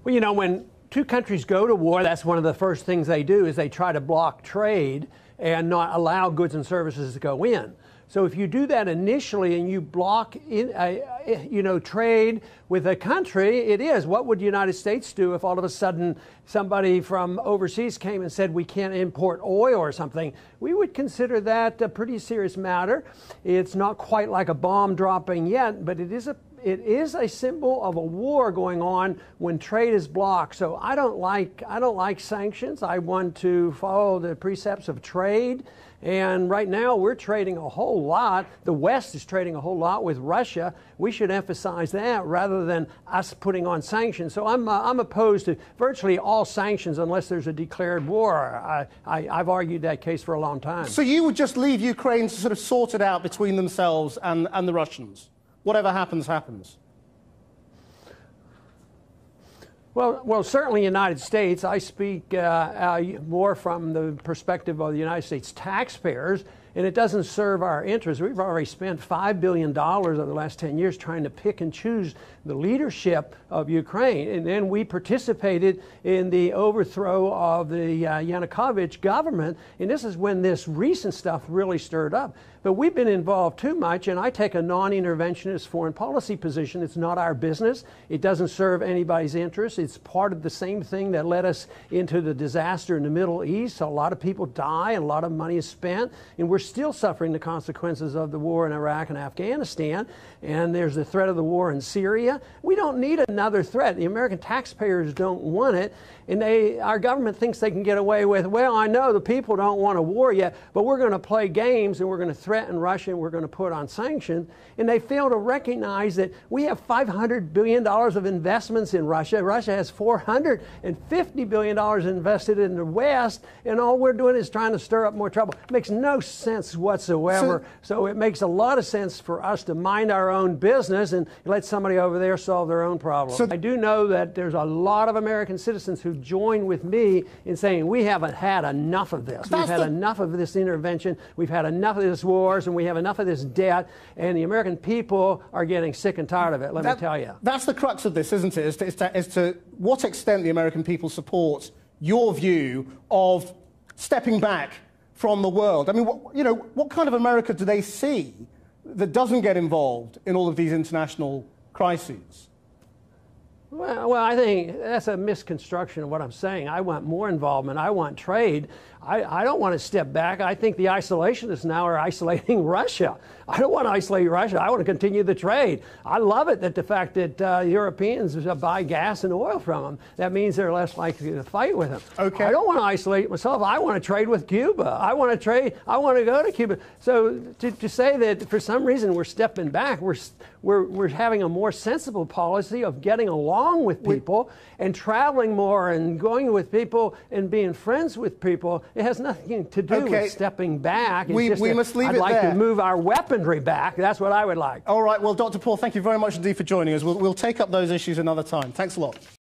Well, you know, when two countries go to war, that's one of the first things they do is they try to block trade and not allow goods and services to go in. So if you do that initially and you block trade with a country, it is. What would the United States do if all of a sudden somebody from overseas came and said we can't import oil or something? We would consider that a pretty serious matter. It's not quite like a bomb dropping yet, but it is a symbol of a war going on when trade is blocked. So I don't like sanctions. I want to follow the precepts of trade. And right now we're trading a whole lot. The West is trading a whole lot with Russia. We should emphasize that rather than us putting on sanctions. So I'm opposed to virtually all sanctions unless there's a declared war. I've argued that case for a long time. So you would just leave Ukraine to sort of sort it out between themselves and the Russians? Whatever happens, happens. Well, certainly the United States. I speak more from the perspective of the United States taxpayers, and it doesn't serve our interests. We've already spent $5 billion over the last 10 years trying to pick and choose the leadership of Ukraine. And then we participated in the overthrow of the Yanukovych government. And this is when this recent stuff really stirred up. But we've been involved too much, and I take a non-interventionist foreign policy position. It's not our business. It doesn't serve anybody's interests. It's part of the same thing that led us into the disaster in the Middle East. A lot of people die, and a lot of money is spent, and we're still suffering the consequences of the war in Iraq and Afghanistan. And there's the threat of the war in Syria. We don't need another threat. The American taxpayers don't want it, and our government thinks they can get away with, well, I know the people don't want a war yet, but we're going to play games and we're going to threaten Russia and we're going to put on sanctions. And they fail to recognize that we have $500 billion of investments in Russia. Russia has $450 billion invested in the West, and all we're doing is trying to stir up more trouble. It makes no sense whatsoever. So it makes a lot of sense for us to mind our own business and let somebody over there solve their own problem. So I do know that there's a lot of American citizens who join with me in saying we haven't had enough of this. We've had enough of this intervention. We've had enough of this wars, and we have enough of this debt, and the American people are getting sick and tired of it, let me tell you. That's the crux of this, isn't it? Is to what extent the American people support your view of stepping back from the world. I mean, what kind of America do they see that doesn't get involved in all of these international crises? Well, I think that's a misconstruction of what I'm saying. I want more involvement. I want trade. I don't want to step back. I think the isolationists now are isolating Russia. I don't want to isolate Russia. I want to continue the trade. I love it that the fact that Europeans buy gas and oil from them. That means they're less likely to fight with them. Okay. I don't want to isolate myself. I want to trade with Cuba. I want to trade. I want to go to Cuba. So to say that for some reason we're stepping back, we're having a more sensible policy of getting along with people and traveling more and going with people and being friends with people. It has nothing to do with stepping back. It's we must leave it there. I'd like to move our weaponry back. That's what I would like. All right. Well, Dr. Paul, thank you very much indeed for joining us. We'll take up those issues another time. Thanks a lot.